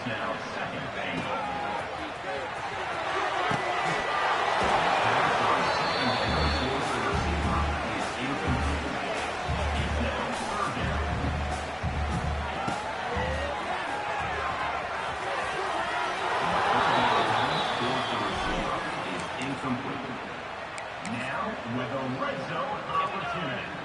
now second and goal. Now with a red zone opportunity.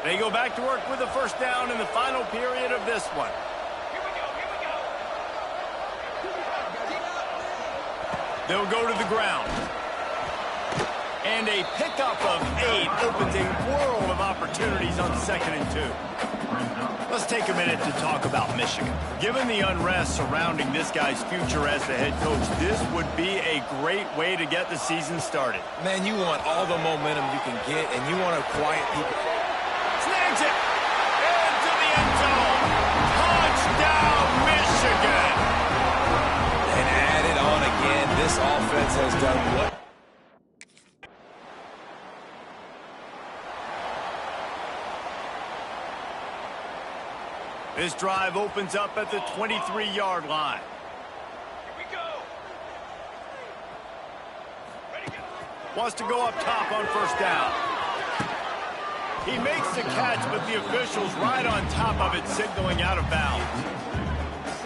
They go back to work with the first down in the final period of this one. They'll go to the ground. And a pickup of 8 opens a world of opportunities on 2nd and 2. Let's take a minute to talk about Michigan. Given the unrest surrounding this guy's future as the head coach, this would be a great way to get the season started. Man, you want all the momentum you can get, and you want to quiet people. Snags it! Into the end zone! Touchdown, Michigan! And add it on again. This offense has done what? This drive opens up at the 23-yard line. Here we go. Ready, go. Wants to go up top on 1st down. He makes the catch, but the official's right on top of it, signaling out of bounds.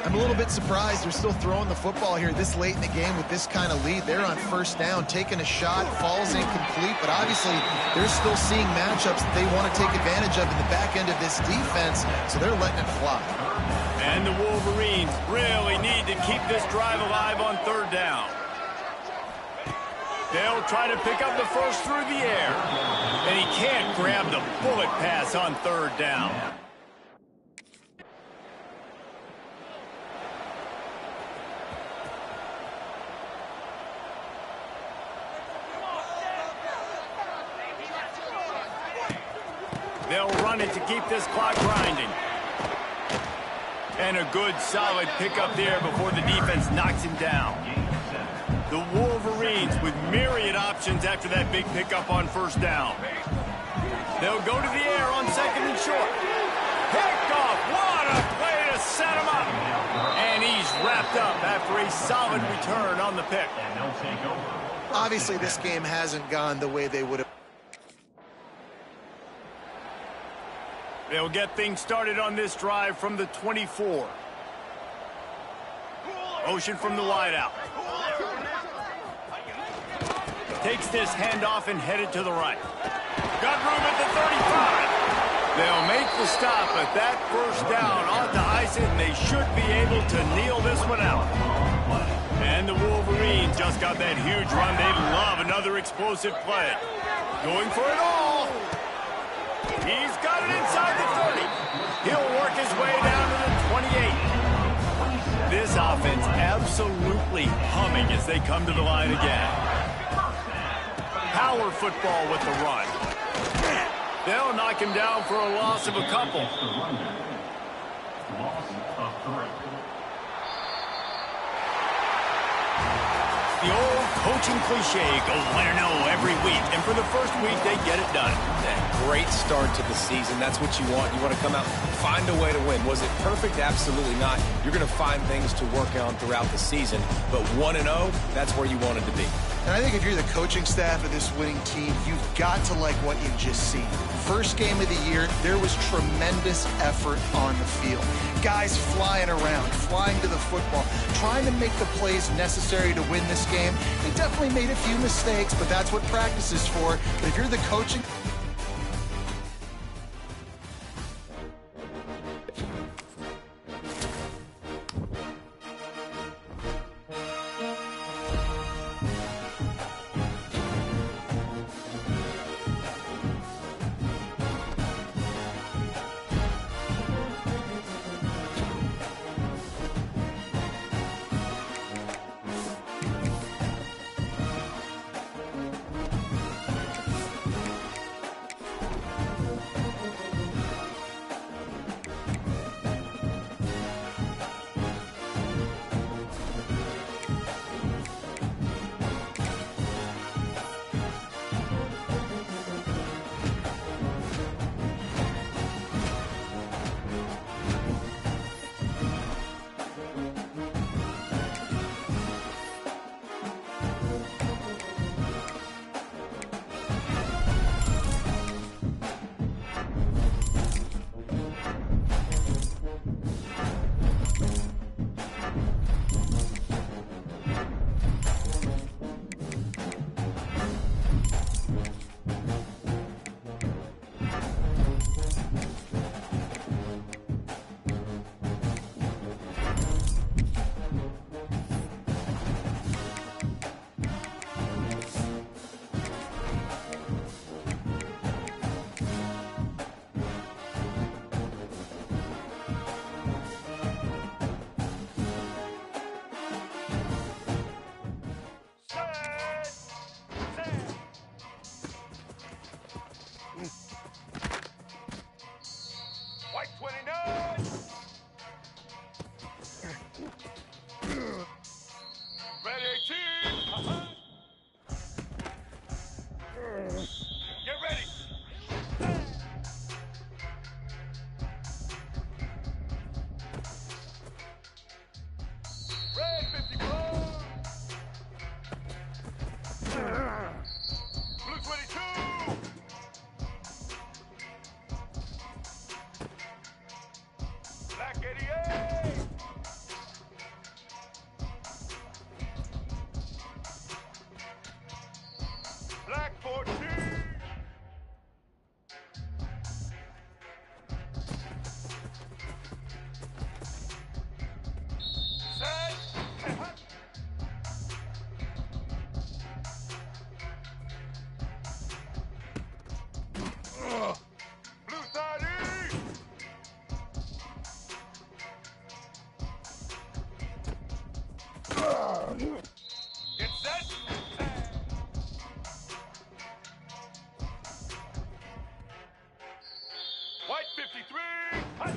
I'm a little bit surprised they're still throwing the football here this late in the game with this kind of lead. They're on 1st down, taking a shot, falls incomplete, but obviously they're still seeing matchups that they want to take advantage of in the back end of this defense, so they're letting it fly. And the Wolverines really need to keep this drive alive on 3rd down. They'll try to pick up the first through the air, and he can't grab the bullet pass on 3rd down. They'll run it to keep this clock grinding. And a good, solid pickup there before the defense knocks him down. The Wolverines with myriad options after that big pickup on 1st down. They'll go to the air on 2nd and short. Picked off. What a play to set him up. And he's wrapped up after a solid return on the pick. And they'll take over. Obviously, this game hasn't gone the way they would have. They'll get things started on this drive from the 24. Motion from the wideout. Takes this handoff and headed to the right. Got room at the 35. They'll make the stop, but that 1st down ought to ice it, and they should be able to kneel this one out. And the Wolverines just got that huge run. They love another explosive play. Going for it all. He's got it inside the 30. He'll work his way down to the 28. This offense absolutely humming as they come to the line again. Power football with the run. They'll knock him down for a loss of a couple. Loss of 3. The old coaching cliche, go win or no every week. And for the first week, they get it done. Great start to the season. That's what you want. You want to come out, find a way to win. Was it perfect? Absolutely not. You're going to find things to work on throughout the season. But 1-0, that's where you wanted to be. And I think if you're the coaching staff of this winning team, you've got to like what you've just seen. First game of the year, there was tremendous effort on the field. Guys flying around, flying to the football, trying to make the plays necessary to win this game. They definitely made a few mistakes, but that's what practice is for. But if you're the coaching... 53. Hut.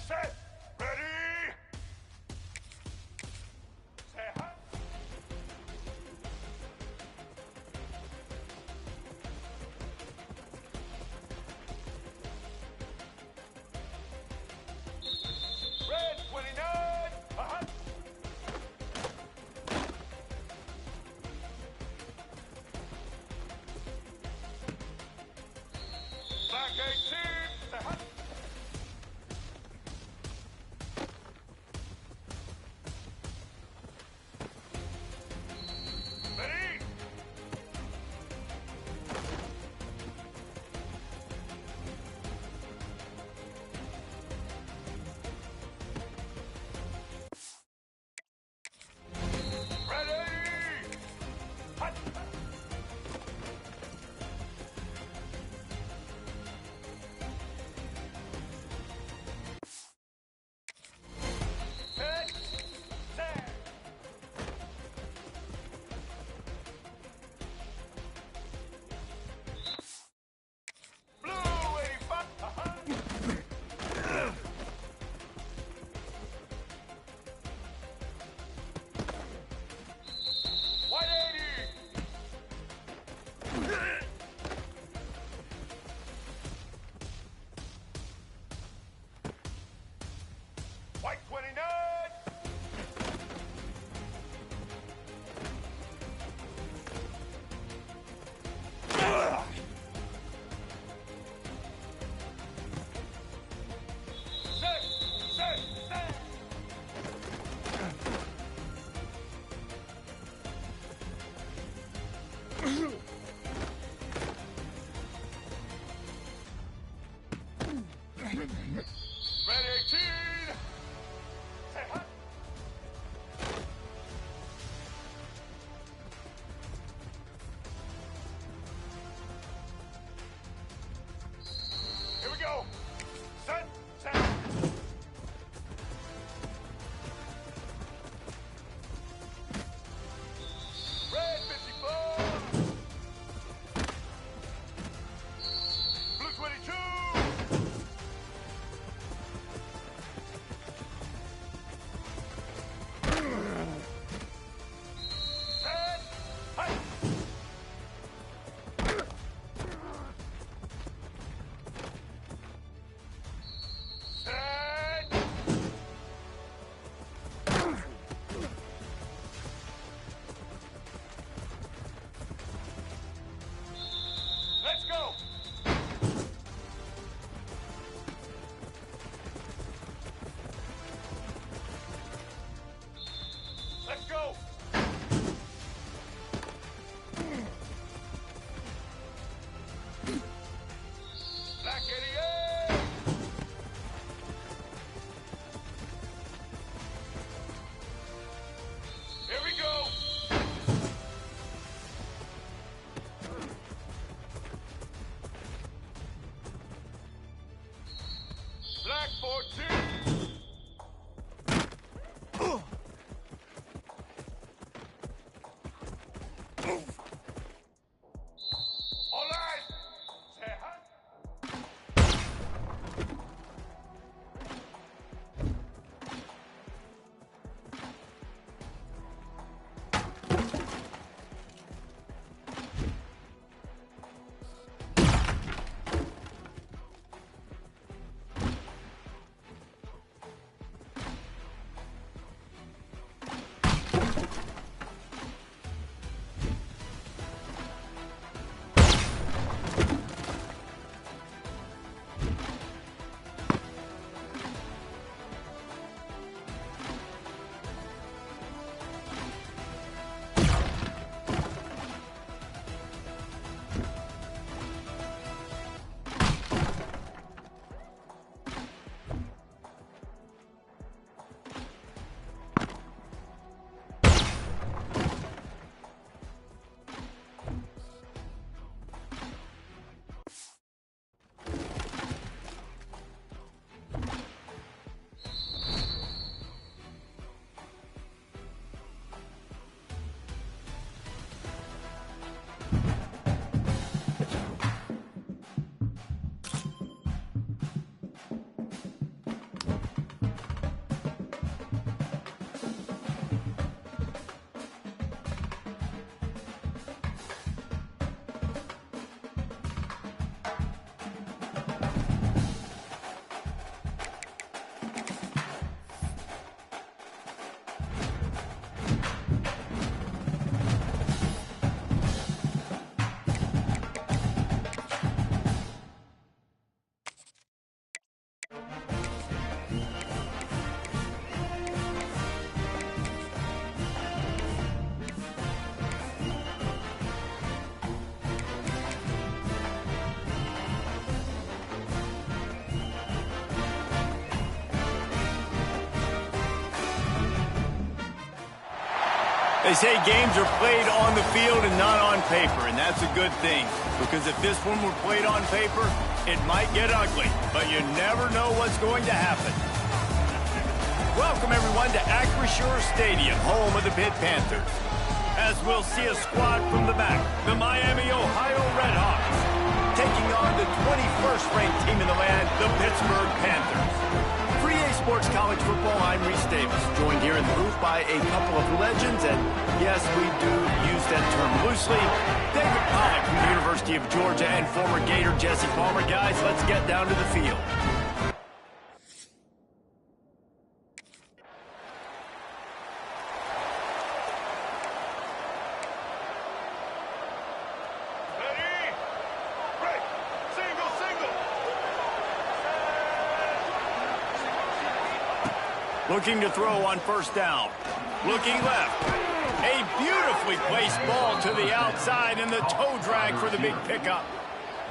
Set. Ready. Say hut. Red 29. Hut. Black 18. Say hut. Ready? Ready? Hut. They say games are played on the field and not on paper, and that's a good thing. Because if this one were played on paper, it might get ugly. But you never know what's going to happen. Welcome, everyone, to Acrisure Stadium, home of the Pitt Panthers. As we'll see a squad from the back, the Miami, Ohio Redhawks, taking on the 21st ranked team in the land, the Pittsburgh Panthers. For EA Sports College Football, I'm Reese Davis, joined here in the booth by a couple of legends, and yes, we do use that term loosely. David Pollack from the University of Georgia and former Gator Jesse Palmer. Guys, let's get down to the field. Looking to throw on first down. Looking left. A beautifully placed ball to the outside and the toe drag for the big pickup.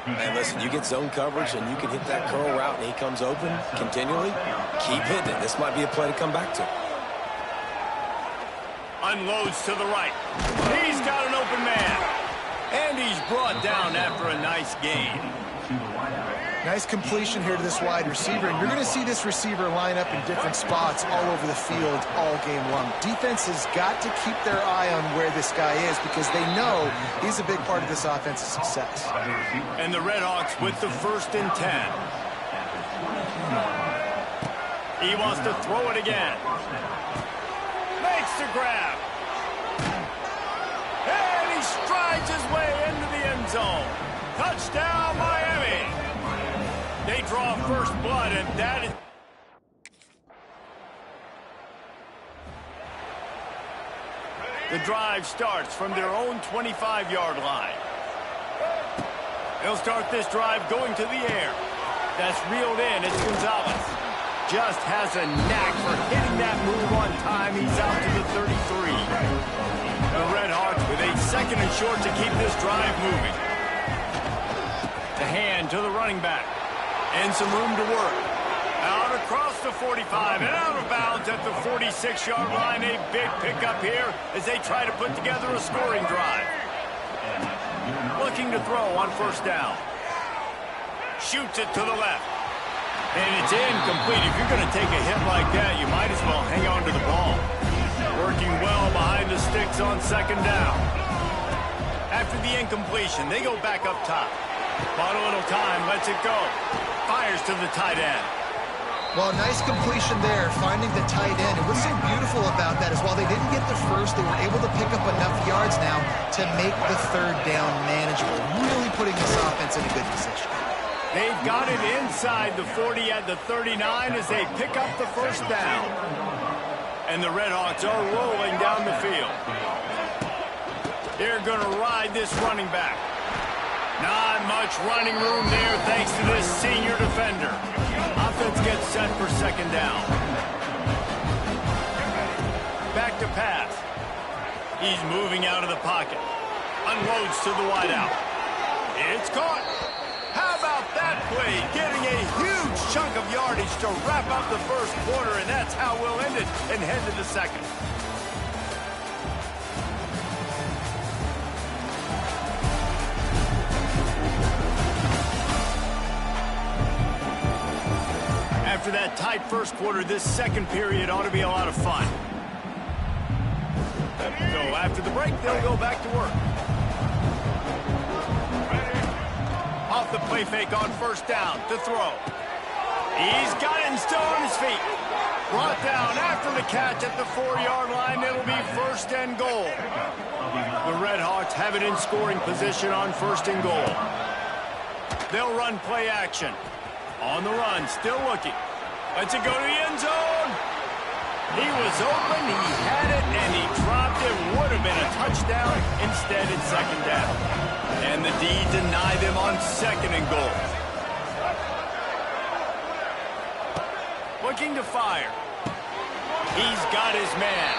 And listen, you get zone coverage and you can hit that curl route and he comes open continually. Keep hitting it. This might be a play to come back to. Unloads to the right. He's got an open man. And he's brought down after a nice gain. Nice completion here to this wide receiver, and you're going to see this receiver line up in different spots all over the field all game long. Defense has got to keep their eye on where this guy is because they know he's a big part of this offense's success. And the Redhawks with the 1st and 10. He wants to throw it again. Makes the grab. And he strides his way into the end zone. Touchdown, Miami. They draw first blood, and that is... The drive starts from their own 25-yard line. They'll start this drive going to the air. That's reeled in. It's Gonzalez. Just has a knack for hitting that move on time. He's out to the 33. The Redhawks with a 2nd and short to keep this drive moving. The hand to the running back. And some room to work. Out across the 45 and out of bounds at the 46-yard line. A big pickup here as they try to put together a scoring drive. Looking to throw on first down. Shoots it to the left. And it's incomplete. If you're going to take a hit like that, you might as well hang on to the ball. Working well behind the sticks on 2nd down. After the incompletion, they go back up top. Bought a little time, lets it go. Fires to the tight end. Well, nice completion there, finding the tight end. And what's so beautiful about that is while they didn't get the first, they were able to pick up enough yards now to make the 3rd down manageable. Really putting this offense in a good position. They've got it inside the 40 at the 39 as they pick up the first down. And the Redhawks are rolling down the field. They're going to ride this running back. Not much running room there thanks to this senior defender. Offense gets set for 2nd down. Back to pass. He's moving out of the pocket. Unloads to the wideout. It's caught. How about that play? Getting a huge chunk of yardage to wrap up the 1st quarter, and that's how we'll end it and head to the 2nd. After that tight 1st quarter, this 2nd period ought to be a lot of fun. So after the break, they'll go back to work. Off the play fake on first down to throw. He's got it and still on his feet. Brought down after the catch at the 4-yard line. It'll be 1st and goal. The Redhawks have it in scoring position on 1st and goal. They'll run play action. On the run, still looking. Lets it go to the end zone. He was open, he had it, and he dropped it. Would have been a touchdown. Instead, it's 2nd down. And the D deny them on 2nd and goal. Looking to fire. He's got his man.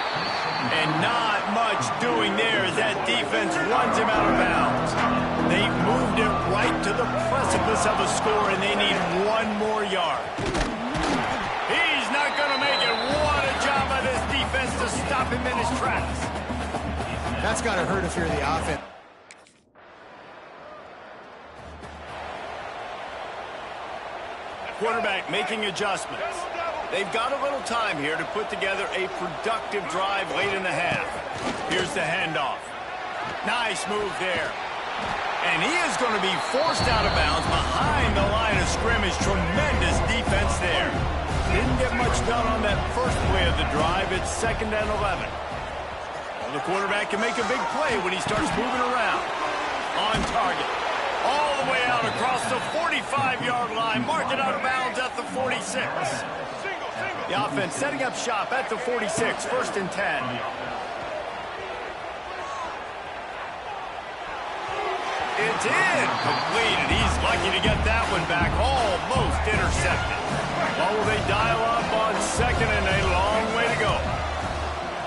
And not much doing there as that defense runs him out of bounds. They've moved it right to the precipice of a score, and they need 1 more yard. He's not going to make it. What a job by this defense to stop him in his tracks. That's got to hurt if you're the offense. Quarterback making adjustments. They've got a little time here to put together a productive drive late in the half. Here's the handoff. Nice move there. And he is going to be forced out of bounds behind the line of scrimmage. Tremendous defense there. Didn't get much done on that first play of the drive. It's 2nd and 11. Well, the quarterback can make a big play when he starts moving around. On target. All the way out across the 45-yard line. Mark it out of bounds at the 46. The offense setting up shop at the 46. 1st and 10. It's in. Completed. He's lucky to get that one back. Almost intercepted. Well, will they dial up on 2nd and a long way to go?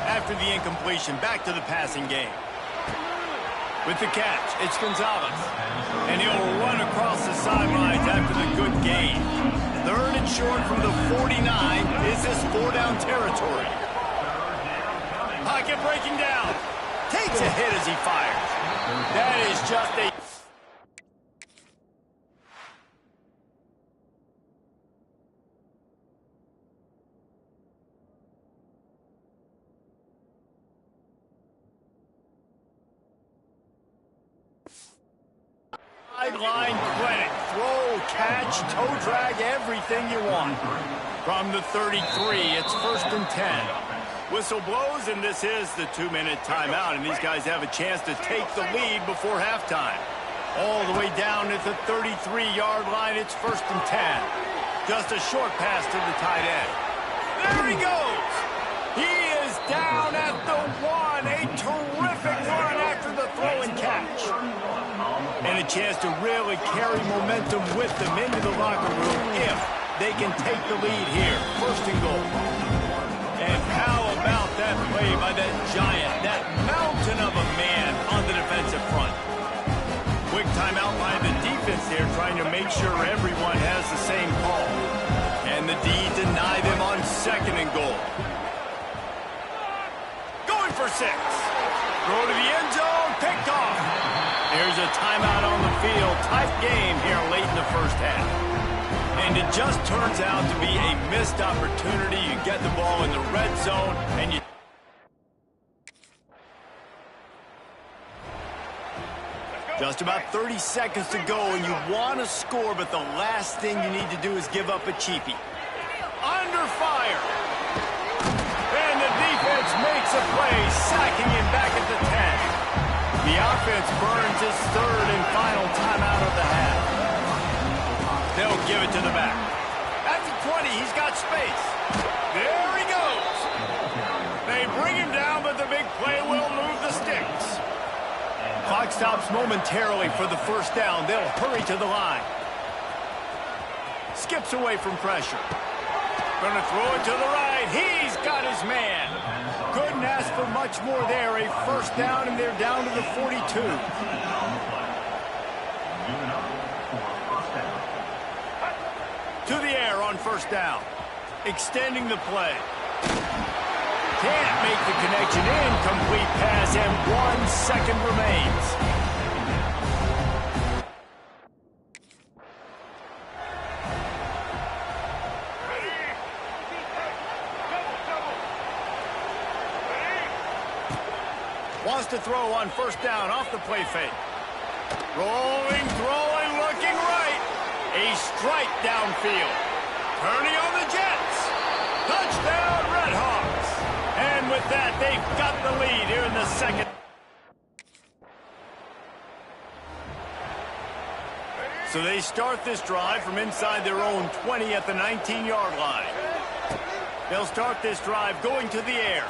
After the incompletion, back to the passing game. With the catch, it's Gonzalez. And he'll run across the sidelines after the good gain. 3rd and short from the 49. Is this 4-down territory? Pocket breaking down. Takes a hit as he fires. That is just a... Sideline clinic. Throw, catch, toe drag, everything you want. From the 33, it's 1st and 10. Whistle blows, and this is the 2-minute timeout, and these guys have a chance to take the lead before halftime. All the way down at the 33-yard line, it's 1st and 10. Just a short pass to the tight end. There he goes! He is down at the 1. A terrific run after the throw and catch. And a chance to really carry momentum with them into the locker room if they can take the lead here. 1st and goal. And how about that play by that giant, that mountain of a man on the defensive front? Quick timeout by the defense there, trying to make sure everyone has the same call. And the D deny them on 2nd and goal. Going for 6. Throw to the end zone, picked off. There's a timeout on the field. Tight game here late in the first half. And it just turns out to be a missed opportunity. You get the ball in the red zone, and you... Just about 30 seconds to go, and you want to score, but the last thing you need to do is give up a cheapie. Under fire. And the defense makes a play, sacking him back at the 10. The offense burns his 3rd and final timeout of the half. They'll give it to the back. At the 20, he's got space. There he goes. They bring him down, but the big play will move the sticks. Clock stops momentarily for the 1st down. They'll hurry to the line. Skips away from pressure. Gonna throw it to the right. He's got his man. Couldn't ask for much more there. A 1st down, and they're down to the 42. To the air on 1st down. Extending the play. Can't make the connection. Incomplete pass, and 1 second remains. Wants to throw on 1st down off the play fake. Rolling, throwing, looking right. A strike downfield. Turning on the Jets. Touchdown, Redhawks. And with that, they've got the lead here in the 2nd. So they start this drive from inside their own 20 at the 19-yard line. They'll start this drive going to the air.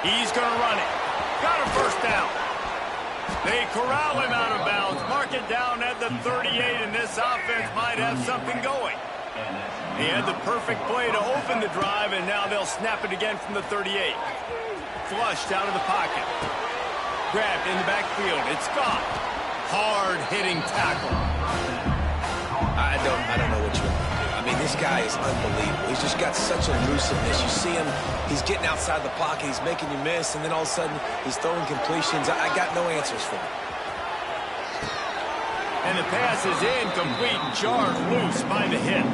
He's going to run it. Got a 1st down. They corral him out of bounds. Mark it down at the 38, and this offense might have something going. He had the perfect play to open the drive, and now they'll snap it again from the 38. Flushed out of the pocket. Grabbed in the backfield. It's gone. Hard-hitting tackle. I don't know what you want to do. I mean, this guy is unbelievable. He's just got such elusiveness. You see him, he's getting outside the pocket, he's making you miss, and then all of a sudden, he's throwing completions. I got no answers for him. And the pass is incomplete, jarred loose by the hip.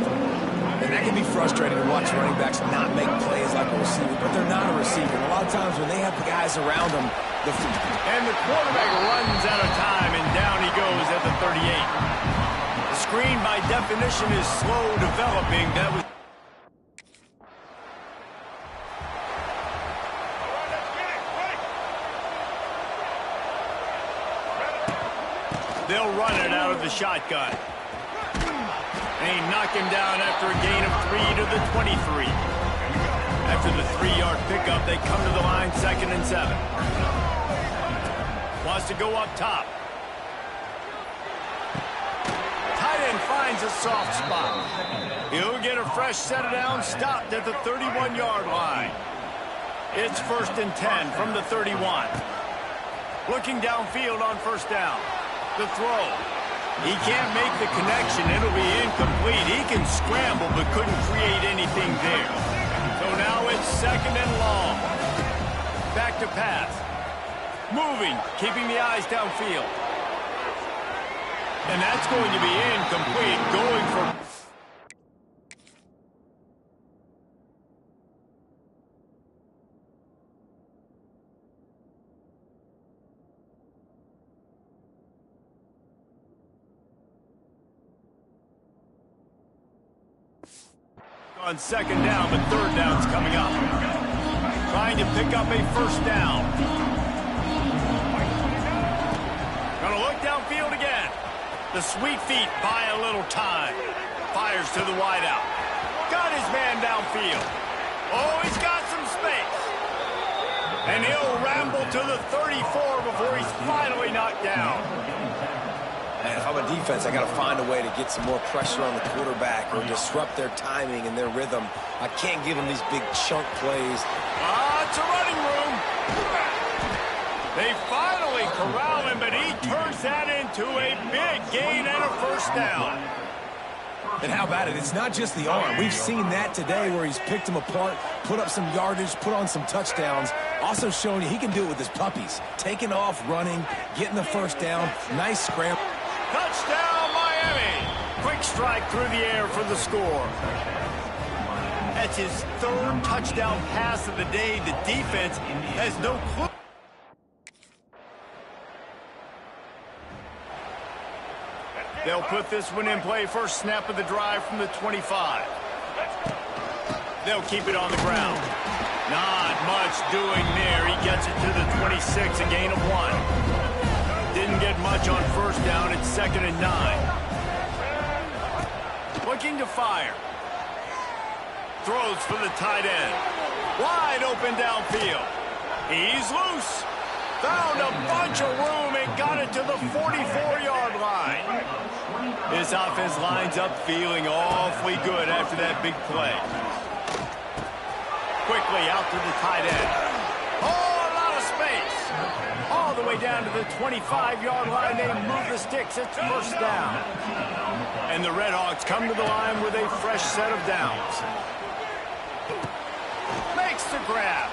And that can be frustrating to watch running backs not make plays like a receiver, but they're not a receiver. And a lot of times when they have the guys around them, and the quarterback runs out of time, and down he goes at the 38. The screen, by definition, is slow developing. That was... They'll run it out of the shotgun. And he knocked him down after a gain of 3 to the 23. After the 3-yard pickup, they come to the line, 2nd and 7. Wants to go up top. Tight end finds a soft spot. He'll get a fresh set down, stopped at the 31-yard line. It's 1st and 10 from the 31. Looking downfield on 1st down. The throw. He can't make the connection. It'll be incomplete. He can scramble but couldn't create anything there. So now it's 2nd and long. Back to pass. Moving, keeping the eyes downfield. And that's going to be incomplete. Going for... on 2nd down, but 3rd down's coming up. Trying to pick up a 1st down. Gonna look downfield again. The sweet feet buy a little time. Fires to the wideout. Got his man downfield. Oh, he's got some space. And he'll ramble to the 34 before he's finally knocked down. Man, if I'm a defense, I got to find a way to get some more pressure on the quarterback or disrupt their timing and their rhythm. I can't give them these big chunk plays. It's a running room. They finally corral him, but he turns that into a big gain and a 1st down. And how about it? It's not just the arm. We've seen that today where he's picked them apart, put up some yardage, put on some touchdowns. Also showing you he can do it with his puppies. Taking off, running, getting the 1st down. Nice scramble. Touchdown, Miami! Quick strike through the air for the score. That's his 3rd touchdown pass of the day. The defense has no clue. They'll put this one in play. First snap of the drive from the 25. They'll keep it on the ground. Not much doing there. He gets it to the 26, a gain of 1. Didn't get much on 1st down. It's 2nd and 9. Looking to fire. Throws for the tight end. Wide open downfield. He's loose. Found a bunch of room and got it to the 44-yard line. His offense lines up feeling awfully good after that big play. Quickly out to the tight end. Oh, a lot of space. All the way down to the 25-yard line. They move the sticks. It's 1st down. And the Redhawks come to the line with a fresh set of downs. Makes the grab.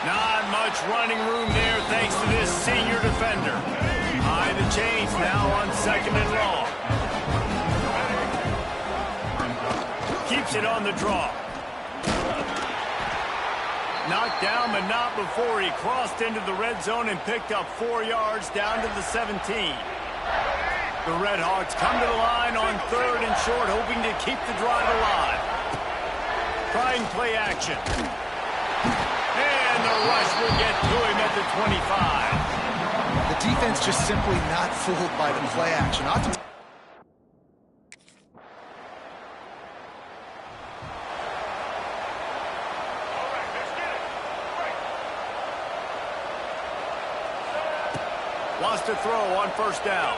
Not much running room there thanks to this senior defender. High the chains now on 2nd and long. Keeps it on the draw. Knocked down, but not before he crossed into the red zone and picked up 4 yards down to the 17. The Redhawks come to the line on 3rd and short, hoping to keep the drive alive. Trying play action. And the rush will get to him at the 25. The defense just simply not fooled by the play action. Wants to throw on 1st down.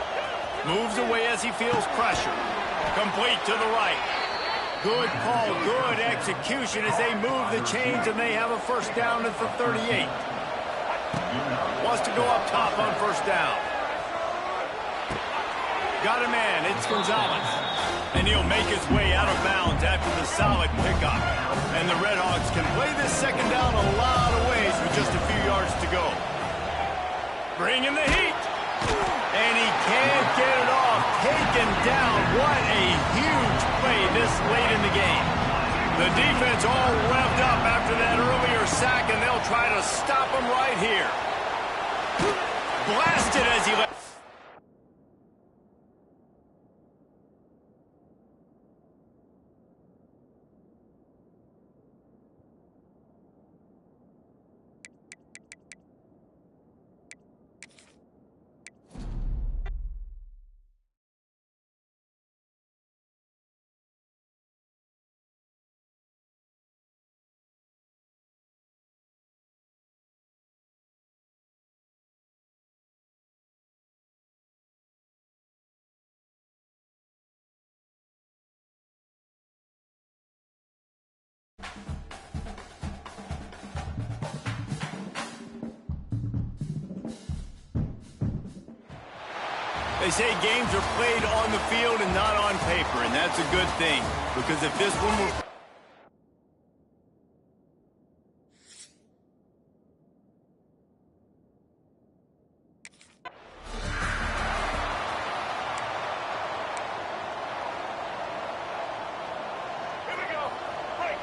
Moves away as he feels pressure. Complete to the right. Good call, good execution as they move the chains and they have a 1st down at the 38. Wants to go up top on 1st down. Got a man, it's Gonzalez. And he'll make his way out of bounds after the solid pickup. And the Redhawks can play this second down a lot of ways with just a few yards to go. Bring in the heat. And he can't get it off. Taken down. What a huge play this late in the game. The defense all revved up after that earlier sack, and they'll try to stop him right here. Blasted as he left. They say games are played on the field and not on paper, and that's a good thing, because if this one were... Here we go. Break.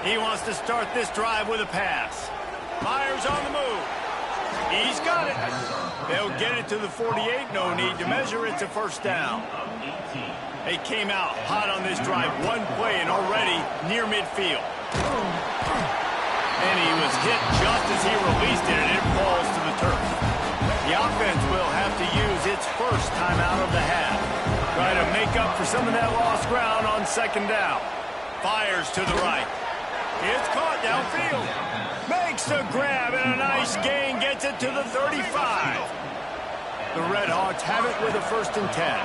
He wants to start this drive with a pass. Myers on the move. He's got it. They'll get it to the 48. No need to measure. It's a first down. They came out hot on this drive. One play and already near midfield. And he was hit just as he released it, and it falls to the turf. The offense will have to use its first timeout of the half. Try to make up for some of that lost ground on second down. Fires to the right. It's caught downfield. Makes the grab and a nice gain. Gets it to the 35. The Redhawks have it with a 1st and 10.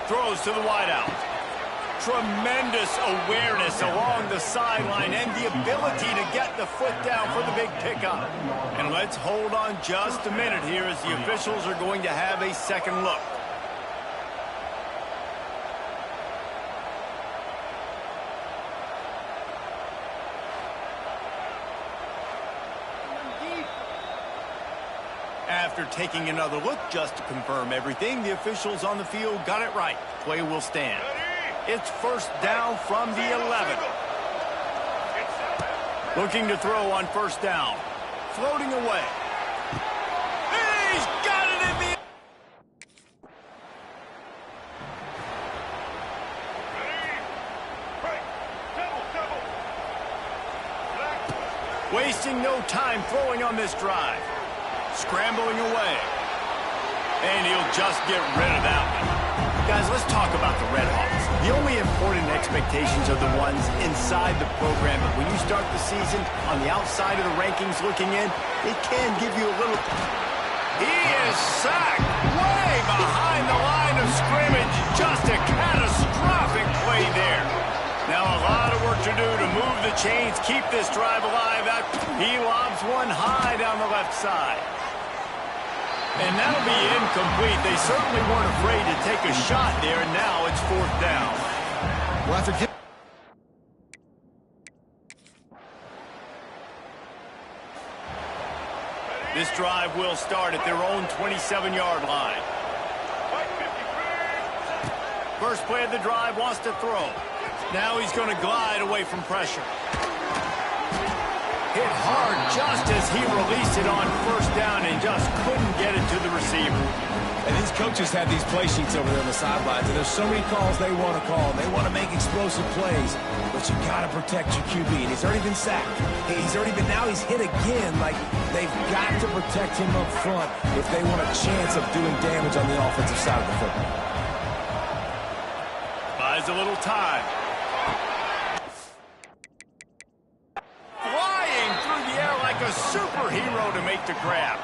Throws to the wideout. Tremendous awareness along the sideline and the ability to get the foot down for the big pickup. And let's hold on just a minute here as the officials are going to have a second look. After taking another look just to confirm everything, the officials on the field got it right. Play will stand. It's first down from the 11. Looking to throw on first down. Floating away. He's got it in the... Wasting no time throwing on this drive. Scrambling away. And he'll just get rid of that one. Guys, let's talk about the Redhawks. The only important expectations are the ones inside the program. But when you start the season on the outside of the rankings looking in, it can give you a little... He is sacked way behind the line of scrimmage. Just a catastrophic play there. Now a lot of work to do to move the chains, keep this drive alive. He lobs one high down the left side. And that'll be incomplete. They certainly weren't afraid to take a shot there, and now it's 4th down. We'll have to get... This drive will start at their own 27-yard line. First play of the drive, wants to throw. Now he's going to glide away from pressure. Hit hard just as he released it on first down and just couldn't get it to the receiver. And these coaches have these play sheets over there on the sidelines, and there's so many calls they want to call. They want to make explosive plays, but you got to protect your QB. And he's already been sacked. Now he's hit again. Like, they've got to protect him up front if they want a chance of doing damage on the offensive side of the football. Buys a little time. A superhero to make the grab.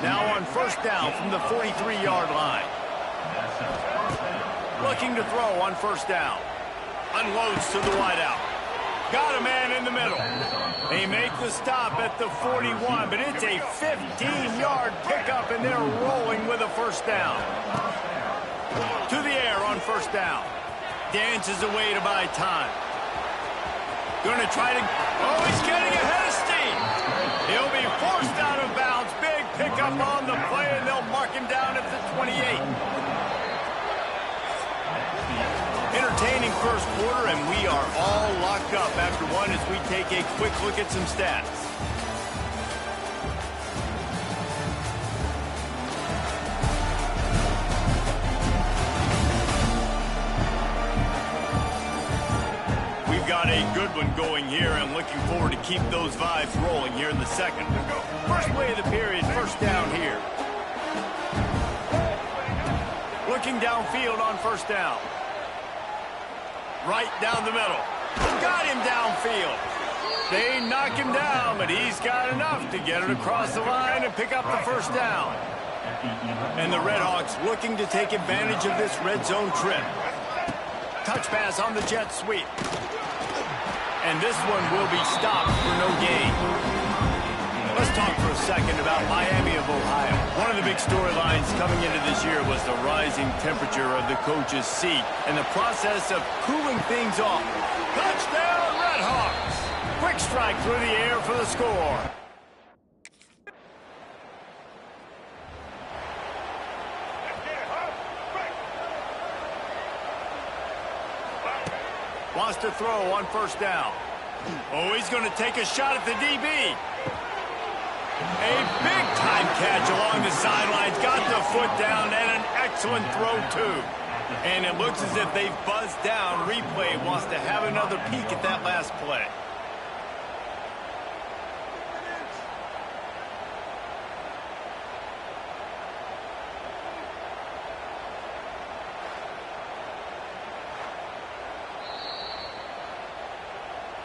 Now on first down from the 43-yard line. Looking to throw on first down. Unloads to the wideout. Got a man in the middle. They make the stop at the 41, but it's a 15-yard pickup, and they're rolling with a first down. To the air on first down. Dances away to buy time. Going to try to... Oh, he's getting ahead of steam. He'll be forced out of bounds. Big pickup on the play, and they'll mark him down at the 28. Entertaining first quarter, and we are all locked up after one as we take a quick look at some stats. We've got a good one going here, and looking forward to keep those vibes rolling here in the second. First play of the period, first down here. Looking downfield on first down. Right down the middle. Got him downfield. They knock him down, but he's got enough to get it across the line and pick up the first down. And the Redhawks looking to take advantage of this red zone trip. Touch pass on the jet sweep. And this one will be stopped for no gain. Let's talk for a second about Miami of Ohio. One of the big storylines coming into this year was the rising temperature of the coach's seat and the process of cooling things off. Touchdown, Redhawks! Quick strike through the air for the score. Wants to throw on first down. Oh, he's going to take a shot at the DB. A big-time catch along the sidelines. Got the foot down and an excellent throw, too. And it looks as if they've buzzed down. Replay wants to have another peek at that last play.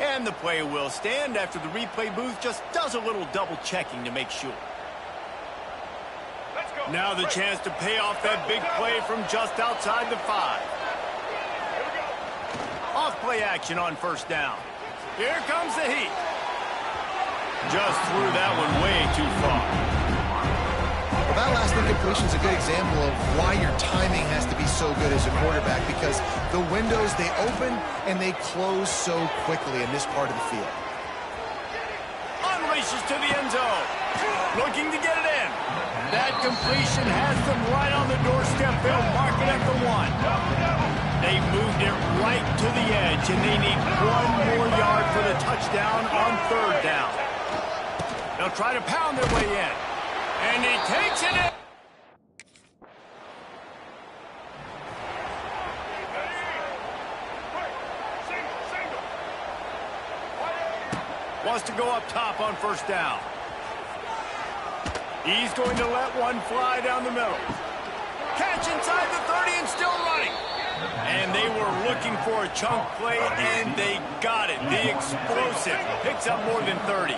And the play will stand after the replay booth just does a little double-checking to make sure. Let's go. Now the chance to pay off that big play from just outside the 5. Here we go. Off play action on first down. Here comes the heat. Just threw that one way too far. Well, that last incompletion is a good example of why your timing has to be so good as a quarterback, because the windows, they open and they close so quickly in this part of the field. Unleashes to the end zone. Looking to get it in. That completion has them right on the doorstep. They'll mark it at the 1. They moved it right to the edge, and they need one more yard for the touchdown on third down. They'll try to pound their way in. And he takes it in. Wants to go up top on first down. He's going to let one fly down the middle. Catch inside the 30 and still running. And they were looking for a chunk play, and they got it. The explosive picks up more than 30.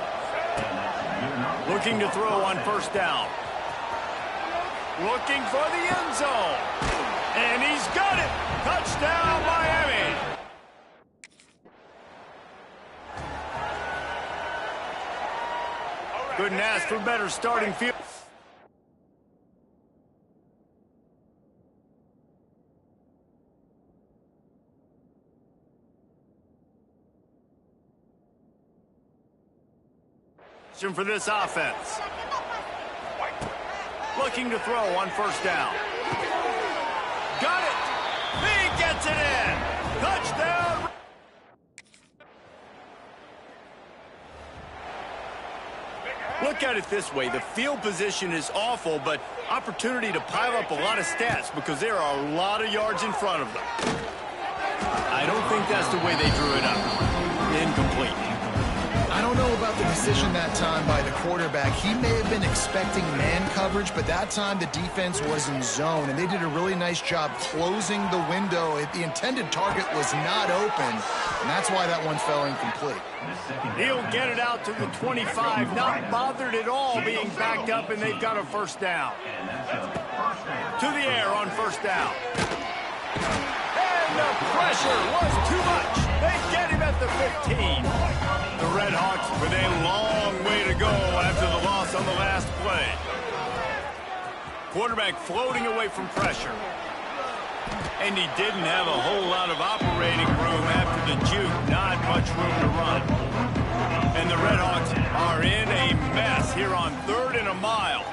Looking to throw on first down. Looking for the end zone. And he's got it. Touchdown, Miami. Couldn't ask for better starting field. For this offense. Looking to throw on first down. Got it. He gets it in. Touchdown. Look at it this way. The field position is awful, but opportunity to pile up a lot of stats because there are a lot of yards in front of them. I don't think that's the way they drew it up. Incomplete. I don't know about the decision that time by the quarterback. He may have been expecting man coverage, but that time the defense was in zone, and they did a really nice job closing the window. The intended target was not open, and that's why that one fell incomplete. He'll get it out to the 25, not bothered at all being backed up, and they've got a first down. To the air on first down. And the pressure was too much. They get him at the 15. The Red Hawks with a long way to go after the loss on the last play. Quarterback floating away from pressure. And he didn't have a whole lot of operating room after the juke. Not much room to run. And the Red Hawks are in a mess here on 3rd and a mile.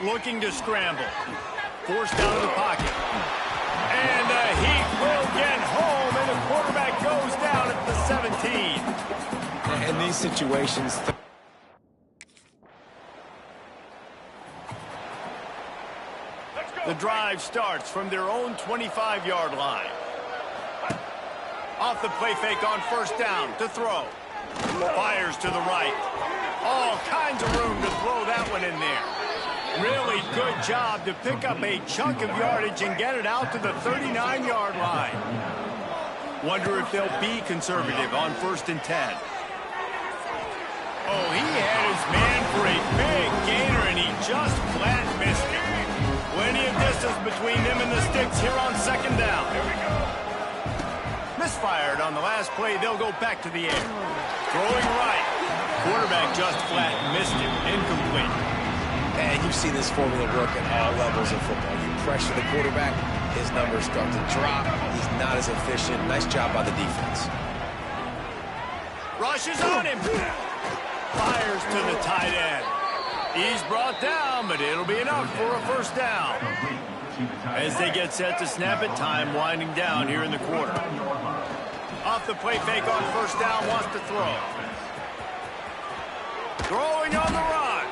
Looking to scramble. Forced out of the pocket. And he will get home, and the quarterback goes down at the 17. In these situations... The drive starts from their own 25-yard line. Off the play fake on 1st down to throw. Fires to the right. All kinds of room to throw that one in there. Really good job to pick up a chunk of yardage and get it out to the 39-yard line. Wonder if they'll be conservative on 1st and 10. Oh, he had his man for a big gainer, and he just flat missed it. Plenty of distance between them and the sticks here on 2nd down. Here we go. Misfired on the last play. They'll go back to the air. Throwing right. Quarterback just flat missed him. Incomplete. And you've seen this formula work at all levels of football. You pressure the quarterback, his numbers start to drop. He's not as efficient. Nice job by the defense. Rushes on him. Fires to the tight end. He's brought down, but it'll be enough for a 1st down. As they get set to snap it, time winding down here in the quarter. Off the play fake on 1st down, wants to throw. Throwing on the run.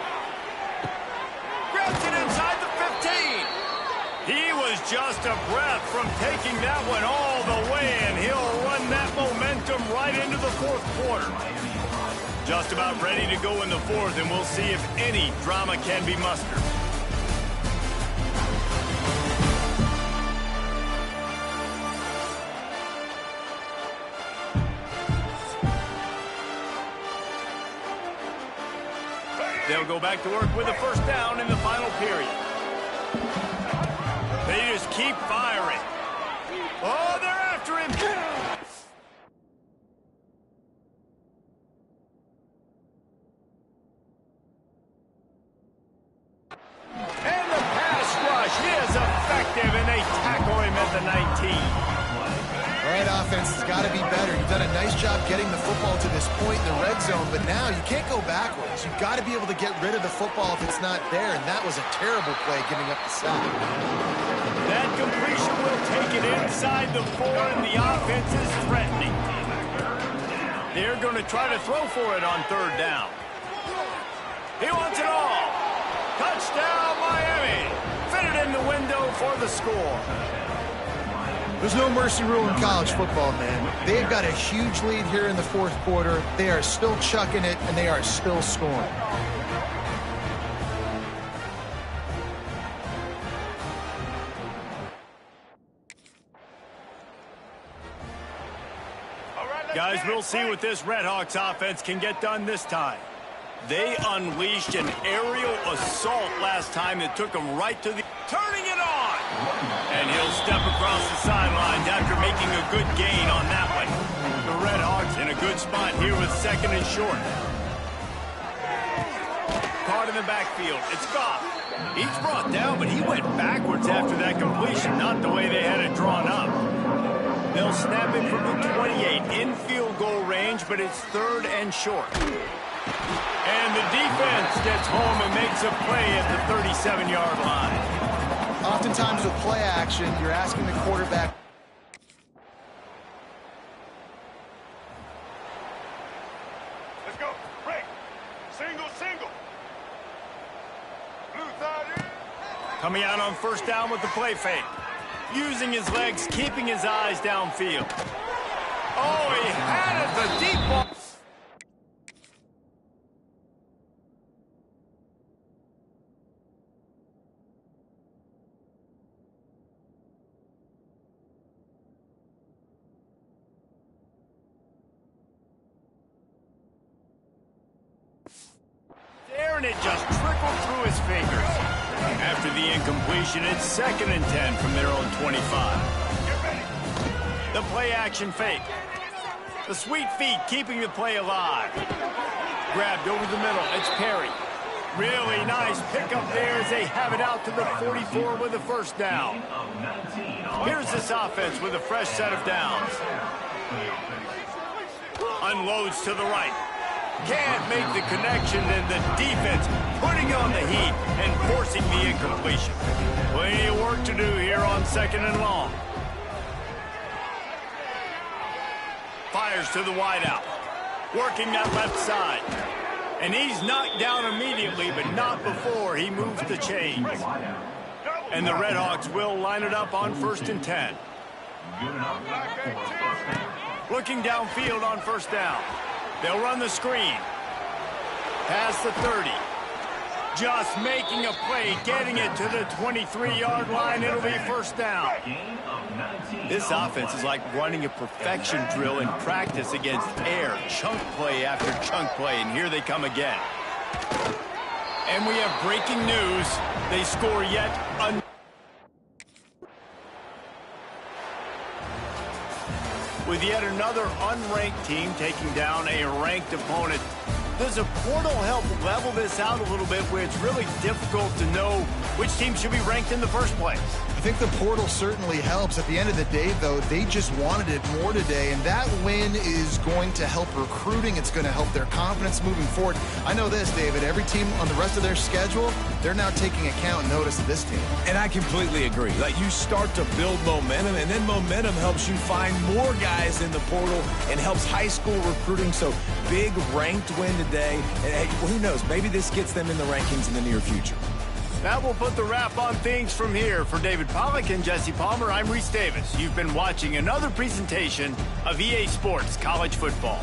Grabs it inside the 15. He was just a breath from taking that one all the way, and he'll run that momentum right into the 4th quarter. Just about ready to go in the 4th, and we'll see if any drama can be mustered. They'll go back to work with a 1st down in the final period. They just keep firing. Oh, they're after him. And the pass rush is effective, and they tackle him at the 19. All right, offense has got to be better. You've done a nice job getting the football to this point in the red zone, but now you can't go backwards. You've got to be able to get rid of the football if it's not there, and that was a terrible play giving up the sack. That completion will take it inside the 4, and the offense is threatening. They're going to try to throw for it on 3rd down. He wants it all. Touchdown, Miami. Fitted in the window for the score. There's no mercy rule in college football, man. They've got a huge lead here in the 4th quarter. They are still chucking it, and they are still scoring. Guys, we'll see what this Red Hawks offense can get done this time. They unleashed an aerial assault last time that took them right to the... Turning it on! And he'll step across the sidelines after making a good gain on that one. The Red Hawks in a good spot here with 2nd and short. Caught in the backfield. It's Goff. He's brought down, but he went backwards after that completion, not the way they had it drawn up. They'll snap it from the 28 in field goal range, but it's 3rd and short. And the defense gets home and makes a play at the 37-yard line. Oftentimes with play action, you're asking the quarterback. Let's go. Break. Single. Blue side in. Coming out on 1st down with the play fake. Using his legs, keeping his eyes downfield. Oh, he had it, the deep ball. And it just trickled through his fingers. After the incompletion, it's 2nd and 10 from their own 25. The play action fake. The sweet feet keeping the play alive. Grabbed over the middle. It's Perry. Really nice pickup there as they have it out to the 44 with a first down. Here's this offense with a fresh set of downs. Unloads to the right. Can't make the connection, and the defense putting on the heat and forcing the incompletion. Plenty of work to do here on 2nd and long. Fires to the wideout. Working that left side. And he's knocked down immediately, but not before he moves the chains. And the Redhawks will line it up on 1st and 10. Looking downfield on first down. They'll run the screen. Past the 30. Just making a play, getting it to the 23-yard line. It'll be first down. This offense is like running a perfection drill in practice against air. Chunk play after chunk play, and here they come again. And we have breaking news. They score yet another. With yet another unranked team taking down a ranked opponent. Does a portal help level this out a little bit where it's really difficult to know which team should be ranked in the first place? I think the portal certainly helps. At the end of the day, though, they just wanted it more today, and that win is going to help recruiting. It's going to help their confidence moving forward. I know this, David, every team on the rest of their schedule, they're now taking account and notice of this team. And I completely agree. Like, you start to build momentum, and then momentum helps you find more guys in the portal and helps high school recruiting. So big ranked win today. And hey, who knows, maybe this gets them in the rankings in the near future. That will put the wrap on things from here. For David Pollack and Jesse Palmer, I'm Reese Davis. You've been watching another presentation of EA Sports College Football.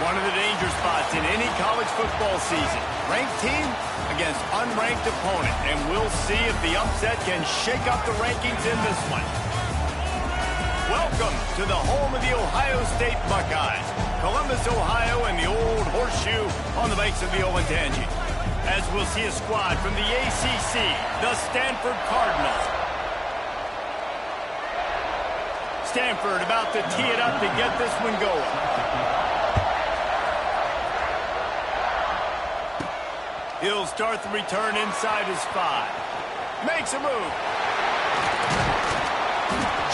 One of the danger spots in any college football season. Ranked team against unranked opponent. And we'll see if the upset can shake up the rankings in this one. Welcome to the home of the Ohio State Buckeyes. Columbus, Ohio, and the old horseshoe on the banks of the Olentangy. As we'll see a squad from the ACC, the Stanford Cardinals. Stanford about to tee it up to get this one going. He'll start the return inside his 5. Makes a move.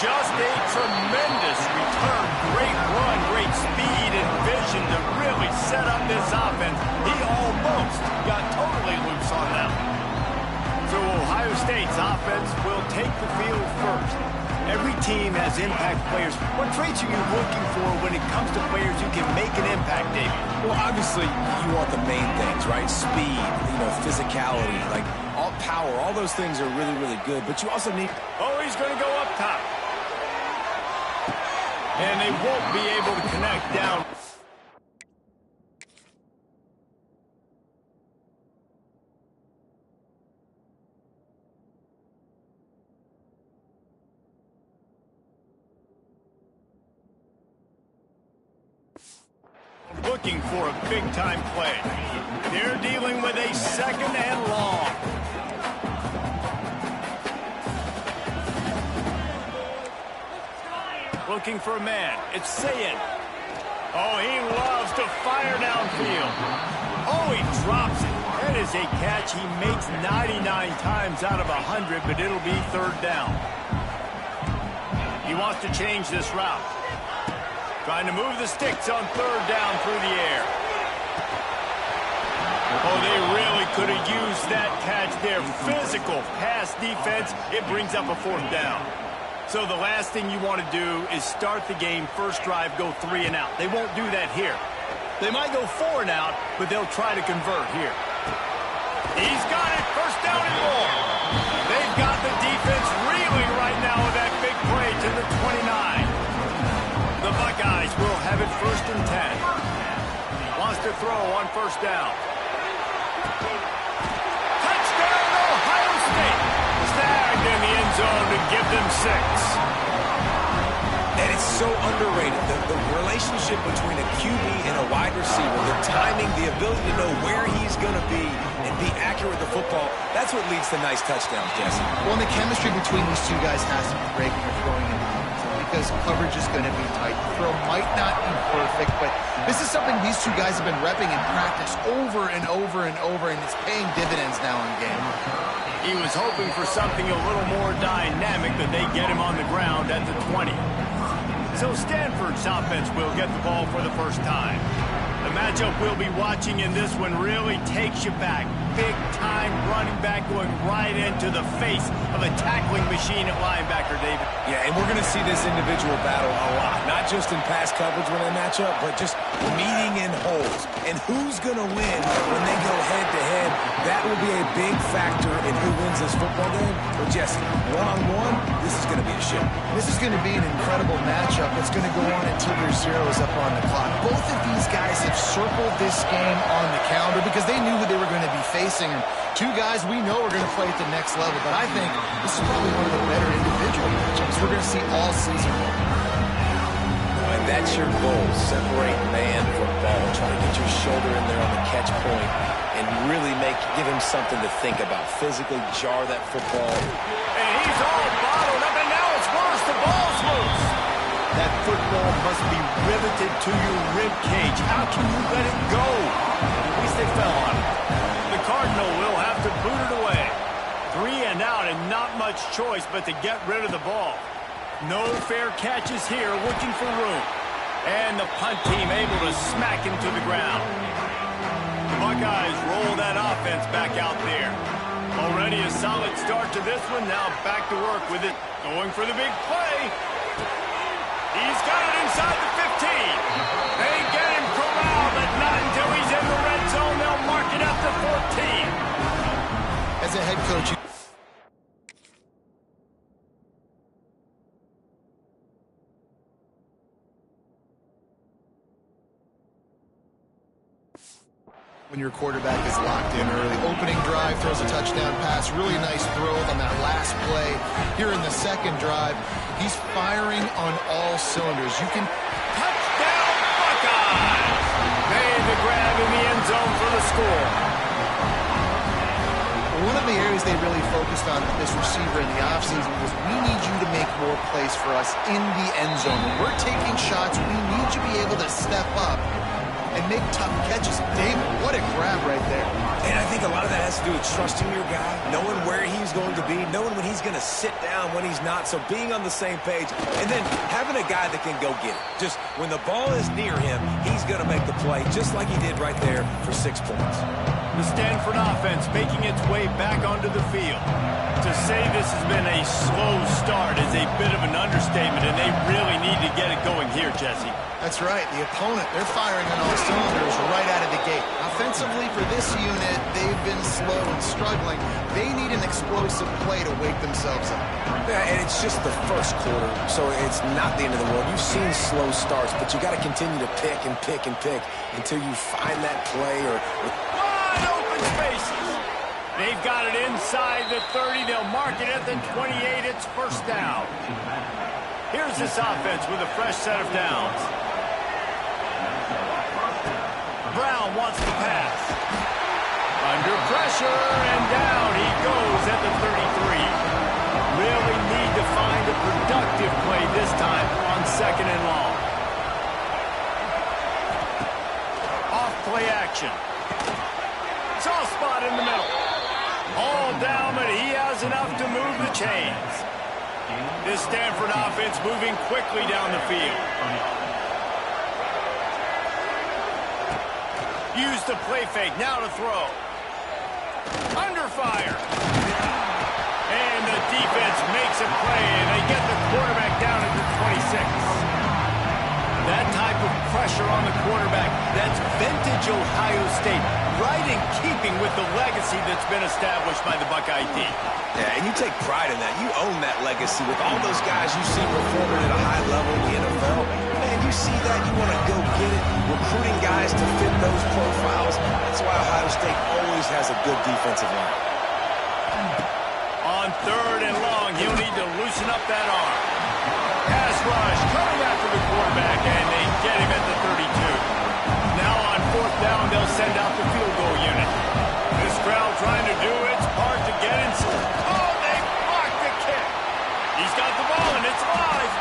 Just a tremendous return. Great run, great speed and vision to really set up this offense. He almost got totally loose on them. So Ohio State's offense will the field first. Every team has impact players. What traits are you looking for when it comes to players who can make an impact, David? Well, obviously, you want the main things, right? Speed, physicality, like all power, all those things are really, really good. But you also need... Oh, he's going to go up top. And they won't be able to connect down. Looking for a big-time play. They're dealing with a second and long. Looking for a man. It's Sayin. Oh, he loves to fire downfield. Oh, he drops it. That is a catch he makes 99 times out of 100, but it'll be third down. He wants to change this route. Trying to move the sticks on third down through the air. Oh, they really could have used that catch there. Physical pass defense. It brings up a fourth down. So the last thing you want to do is start the game, first drive, go 3 and out. They won't do that here. They might go 4 and out, but they'll try to convert here. He's got it. First down and more. They've got the defense reeling right now with that big play to the 29. The Buckeyes will have it first and 10. Wants to throw on first down. Touchdown, Ohio State. Snagged in the end zone to give them 6. And it's so underrated, the relationship between a QB and a wide receiver, the timing, the ability to know where he's going to be and be accurate with the football, that's what leads to nice touchdowns, Jesse. Well, and the chemistry between these two guys has to be great when you're throwing in the end zone because coverage is going to be tight. The throw might not be perfect, but this is something these two guys have been repping in practice over and over and over, and it's paying dividends now in game. He was hoping for something a little more dynamic, but they get him on the ground at the 20. So Stanford's offense will get the ball for the first time. The matchup we'll be watching in this one really takes you back. Big-time running back going right into the face of a tackling machine at linebacker, David. Yeah, and we're going to see this individual battle a lot. Not just in pass coverage when they match up, but just meeting in holes. And who's going to win when they go head-to-head? That will be a big factor in who wins this football game. But Jesse, one-on-one, this is going to be a show. This is going to be an incredible matchup that's going to go on until there's zeros up on the clock. Both of these guys have circled this game on the calendar because they knew who they were going to be facing. And two guys we know are going to play at the next level. But I think this is probably one of the better individual matchups we're going to see all season. And that's your goal, separate man from ball. Try to get your shoulder in there on the catch point and really give him something to think about. Physically jar that football. And he's all bottled up, and now it's worse. The ball's loose. That football must be riveted to your rib cage. How can you let it go? At least they fell on it. The Cardinal will have to boot it away. 3 and out, and not much choice but to get rid of the ball. No fair catches here, looking for room. And the punt team able to smack him to the ground. The Buckeyes roll that offense back out there. Already a solid start to this one, now back to work with it. Going for the big play. He's got it inside the 15. They get him corralled, but not until he's in the red zone. They'll mark it up to 14. As a head coach, when your quarterback is locked in early. Opening drive, throws a touchdown pass. Really nice throw on that last play. Here in the second drive, he's firing on all cylinders. You can... Touchdown, Buckeyes! Made the grab in the end zone for the score. One of the areas they really focused on with this receiver in the offseason was we need you to make more plays for us in the end zone. When we're taking shots, we need you to be able to step up and make tough catches. David, what a grab right there. And I think a lot of that has to do with trusting your guy, knowing where he's going to be, knowing when he's going to sit down, when he's not, so being on the same page, and then having a guy that can go get it. Just when the ball is near him, he's going to make the play, just like he did right there for 6 points. The Stanford offense making its way back onto the field. To say this has been a slow start is a bit of an understatement, and they really need to get it going here, Jesse. That's right. The opponent, they're firing on all cylinders right out of the gate. Offensively for this unit, they've been slow and struggling. They need an explosive play to wake themselves up. Yeah, and it's just the first quarter, so it's not the end of the world. You've seen slow starts, but you got to continue to pick and pick and pick until you find that play or wide open spaces. They've got it inside the 30. They'll mark it at the 28. It's first down. Here's this offense with a fresh set of downs. Brown wants to pass. Under pressure, and down he goes at the 33. Really need to find a productive play this time on second and long. Off play action. Soft spot in the middle. All down, but he has enough to move the chains. This Stanford offense moving quickly down the field. Use the play fake, now to throw. Under fire. And the defense makes a play, and they get the quarterback down at the 26. That type of pressure on the quarterback, that's vintage Ohio State, right in keeping with the legacy that's been established by the Buckeye team. Yeah, and you take pride in that. You own that legacy with all those guys you see performing at a high level in the NFL. Man, you see that, you want to go get it, recruiting guys to fit those profiles. That's why Ohio State always has a good defensive line. On third and long, he'll need to loosen up that arm. Pass rush coming after the quarterback, and they get him at the 32. Now on fourth down, they'll send out the field goal unit. This crowd trying to do its part to get inside. Oh, they blocked the kick. He's got the ball, and it's live.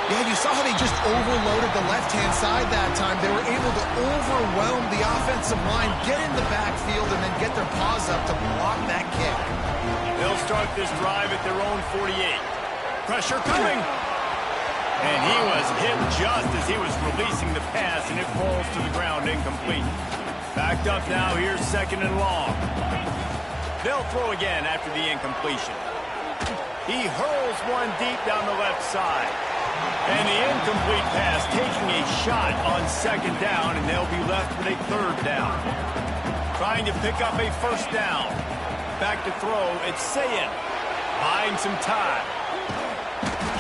Yeah, you saw how they just overloaded the left-hand side that time. They were able to overwhelm the offensive line, get in the backfield, and then get their paws up to block that kick. They'll start this drive at their own 48. Pressure coming. And he was hit just as he was releasing the pass, and it falls to the ground incomplete. Backed up now, here's second and long. They'll throw again after the incompletion. He hurls one deep down the left side. And the incomplete pass taking a shot on second down, and they'll be left with a third down. Trying to pick up a first down. Back to throw, it's Sayin. Buying some time.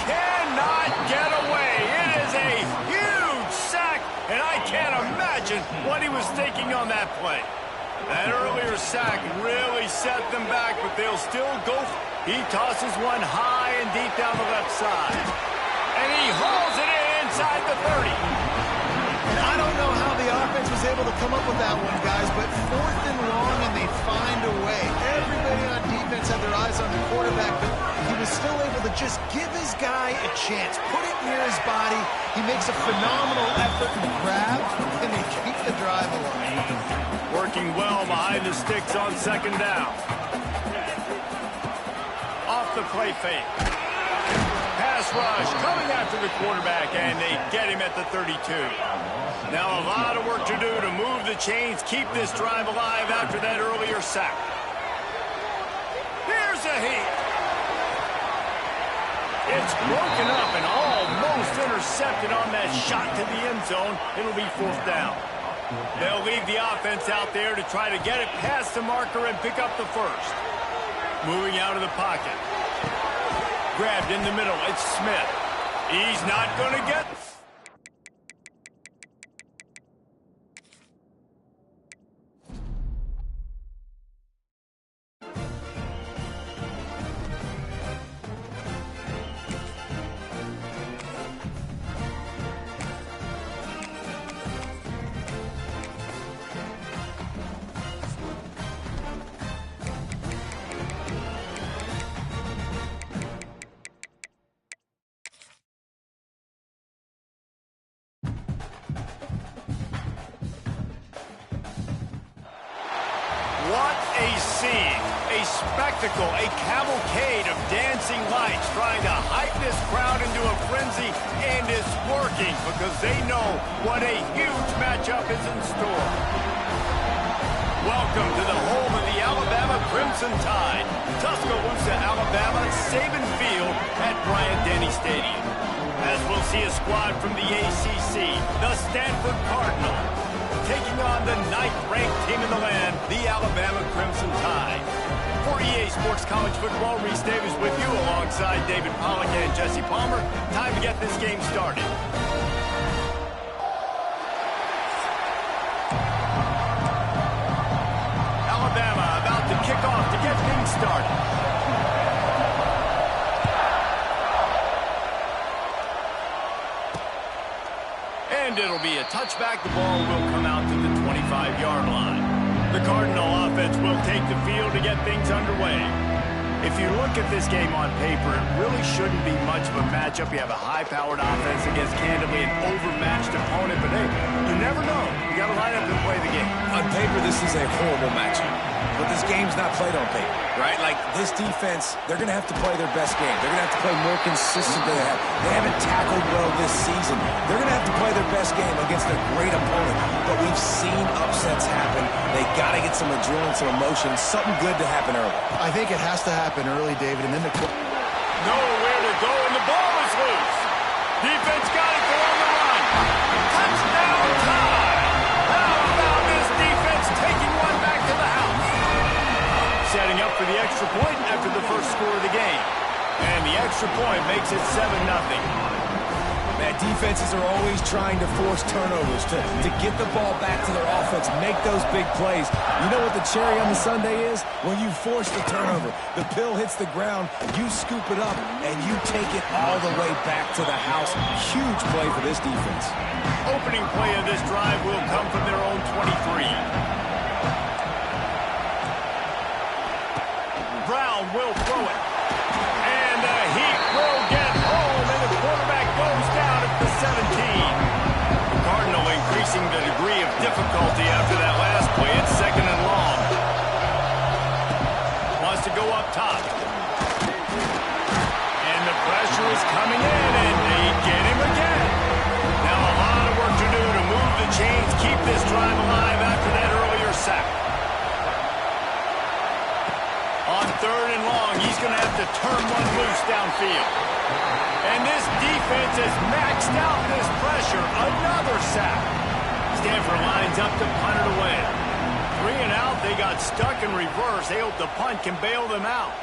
Cannot get away. It is a huge sack, and I can't imagine what he was thinking on that play. That earlier sack really set them back, but they'll still go. He tosses one high and deep down the left side. And he hauls it in inside the 30. And I don't know how the offense was able to come up with that one, guys, but fourth and long, and they find a way. Everybody on defense had their eyes on the quarterback, but he was still able to just give his guy a chance, put it near his body. He makes a phenomenal effort and grab, and they keep the drive alive. Working well behind the sticks on second down. Off the play fake. Pass rush coming after the quarterback, and they get him at the 32. Now a lot of work to do to move the chains, keep this drive alive after that earlier sack. Here's a heat. It's broken up and almost intercepted on that shot to the end zone. It'll be fourth down. They'll leave the offense out there to try to get it past the marker and pick up the first. Moving out of the pocket. Grabbed in the middle, it's Smith. He's not going to get... What a scene, a spectacle, a cavalcade of dancing lights trying to hype this crowd into a frenzy, and it's working because they know what a huge matchup is in store. Welcome to the home of the Alabama Crimson Tide. Tuscaloosa, Alabama, Saban Field at Bryant-Denny Stadium. As we'll see a squad from the ACC, the Stanford Cardinal, taking on the 9th-ranked team in the land, the Alabama Crimson Tide. For EA Sports College Football, Reese Davis with you alongside David Pollack and Jesse Palmer. Time to get this game started. Alabama about to kick off to get things started. And it'll be a touchback. The ball will come out to the 25-yard line. The Cardinal offense will take the field to get things underway. If you look at this game on paper, it really shouldn't be much of a matchup. You have a high-powered offense against, candidly, an overmatched opponent. But, hey, you never know. You got to line up and play the game. On paper, this is a horrible matchup. But this game's not played on paper, right? Like, this defense, they're going to have to play their best game. They're going to have to play more consistent than they have. They haven't tackled well this season. They're going to have to play their best game against a great opponent. But we've seen upsets happen. They got to get some adrenaline, some emotion, something good to happen early. I think it has to happen early, David, and then Nowhere to go, and the ball is loose. Defense got it, they're on the run. Touchdown time. How about this defense taking one back to the house? Setting up for the extra point after the first score of the game. And the extra point makes it 7-0. Man, defenses are always trying to force turnovers, to get the ball back to their offense, make those big plays. You know what the cherry on the sundae is? When you force the turnover, the pill hits the ground, you scoop it up, and you take it all the way back to the house. Huge play for this defense. Opening play of this drive will come from their own 23. Brown will throw it. And the Heat will get home, and the quarterback goes down at the 17. The Cardinal increasing the degree of difficulty after that last play. It's 2nd and long. Wants to go up top. And the pressure is coming in, and they get him again. Now a lot of work to do to move the chains, keep this drive alive after that earlier sack. On 3rd and long, he's going to have to turn one loose downfield. And this defense has maxed out this pressure. Another sack. Stanford lines up to punt it away. 3 and out, they got stuck in reverse. They hope the punt can bail them out.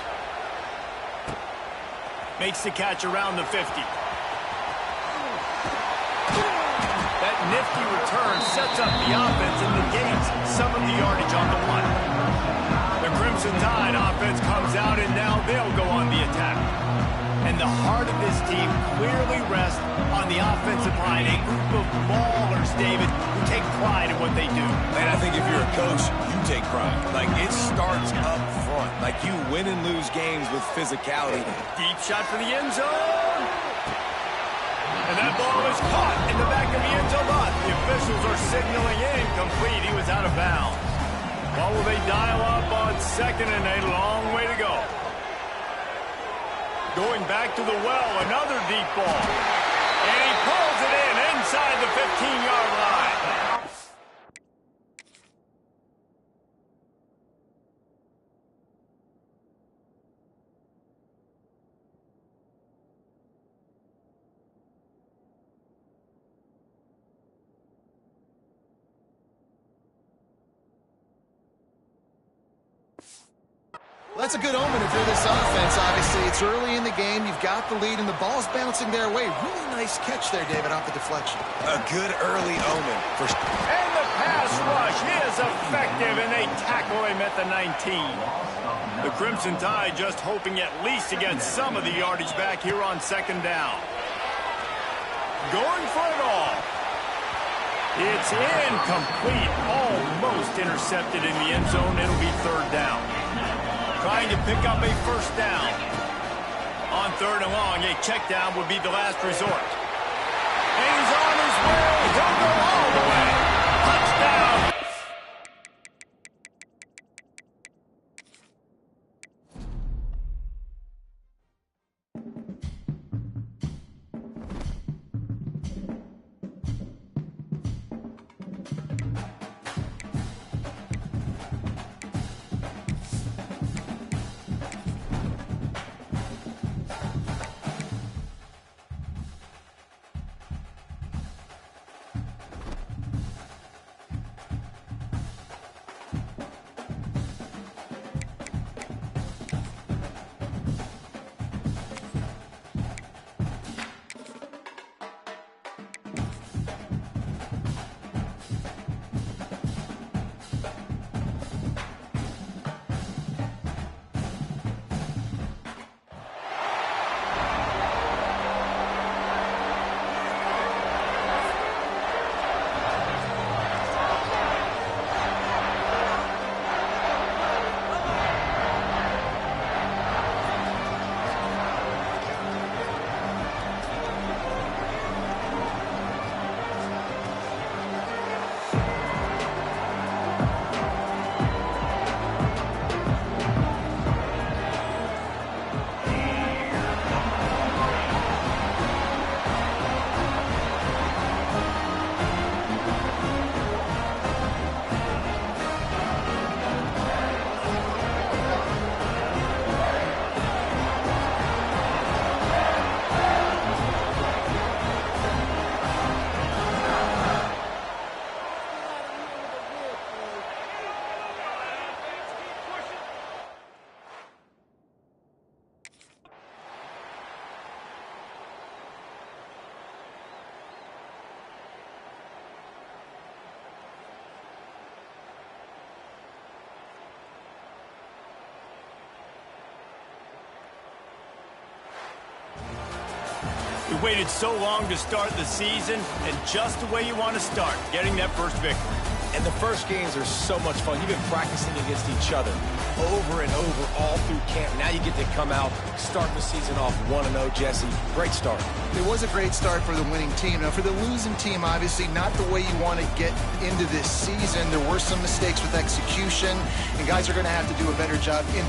Makes the catch around the 50. That nifty return sets up the offense and negates some of the yardage on the one. The Crimson Tide offense comes out, and now they'll go on the attack. And the heart of this team clearly rests on the offensive line, a group of maulers, David, who take pride in what they do. And I think if you're a coach, you take pride. Like, it starts up front. Like, you win and lose games with physicality. Deep shot for the end zone. And that ball is caught in the back of the end zone. But the officials are signaling incomplete. He was out of bounds. What will they dial up on 2nd and a long way to go? Going back to the well, another deep ball. And he pulls it in inside the 15-yard line. Well, that's a good omen if you're this offense. Obviously, it's early in the game. You've got the lead, and the ball's bouncing their way. Really nice catch there, David, off the deflection. A good early omen. And the pass rush is effective, and they tackle him at the 19. The Crimson Tide just hoping at least to get some of the yardage back here on 2nd down. Going for it all. It's incomplete. Almost intercepted in the end zone. It'll be 3rd down. Trying to pick up a 1st down. On 3rd and long, a check down would be the last resort. And he's on his way. He'll go all the way. Touchdown. You waited so long to start the season, and just the way you want to start, getting that first victory. And the first games are so much fun. You've been practicing against each other over and over all through camp. Now you get to come out, start the season off 1-0, Jesse. Great start. It was a great start for the winning team. Now, for the losing team, obviously not the way you want to get into this season. There were some mistakes with execution, and guys are going to have to do a better job in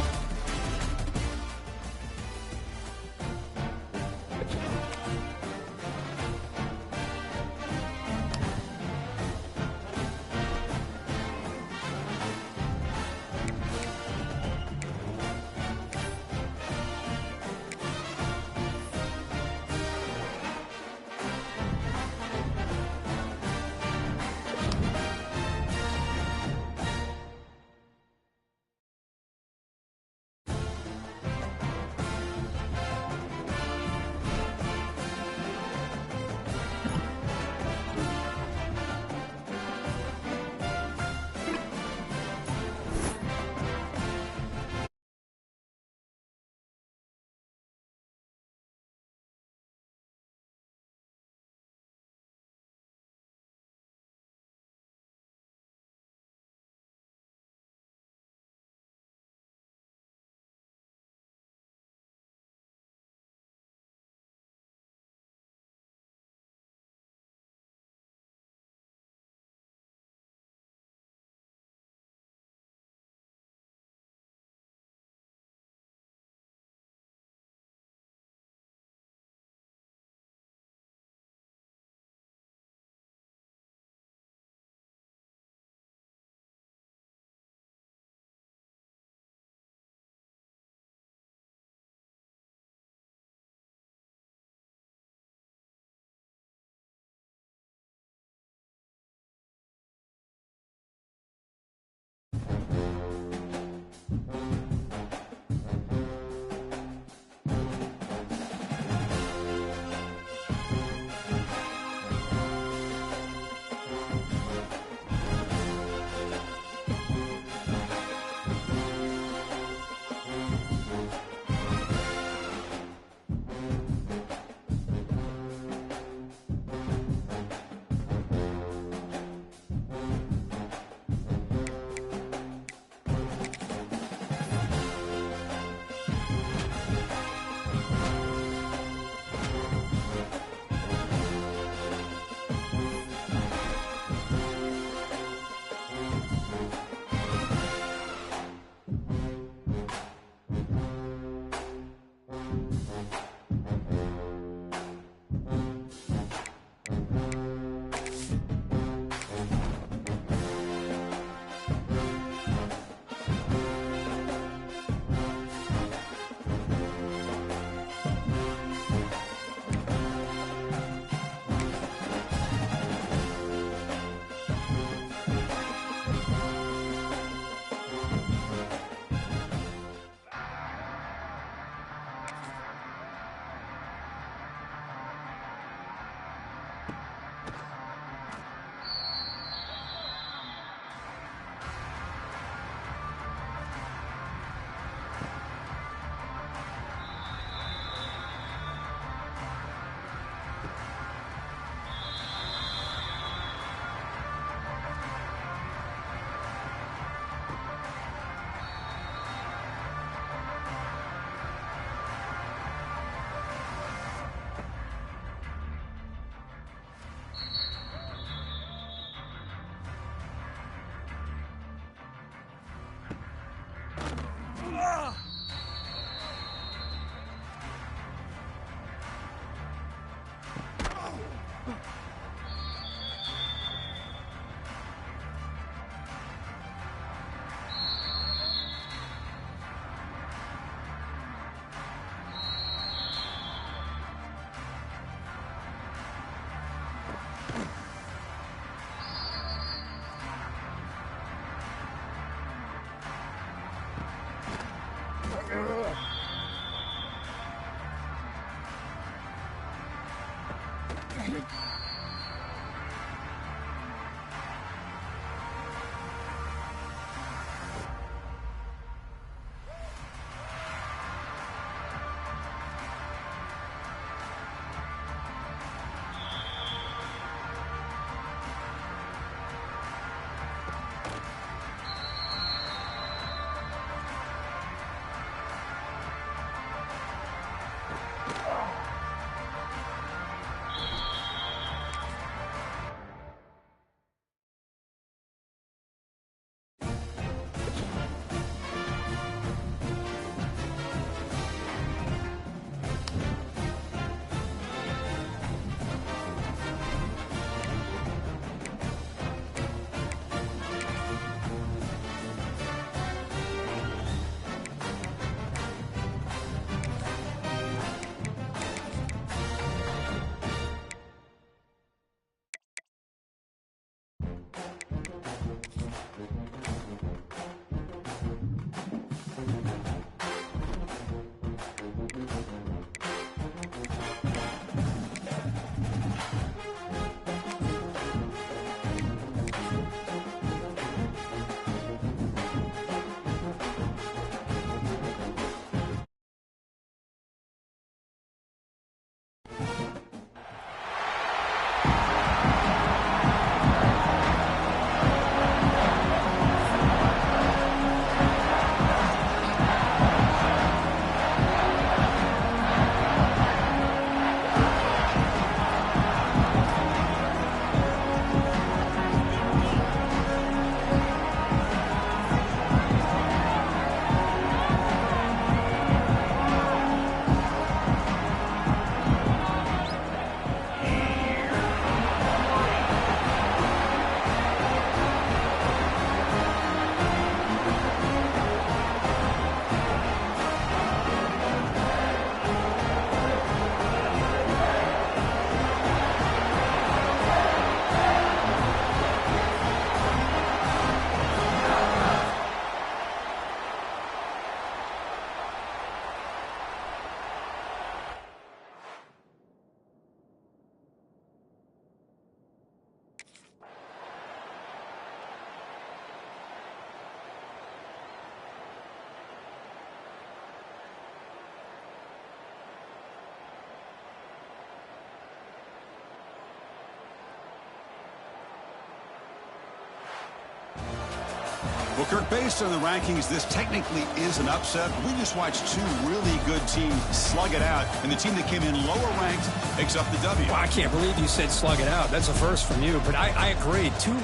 Well, Kirk, based on the rankings, this technically is an upset. We just watched two really good teams slug it out, and the team that came in lower ranked picks up the W. Well, I can't believe you said slug it out. That's a first from you, but I agree. Two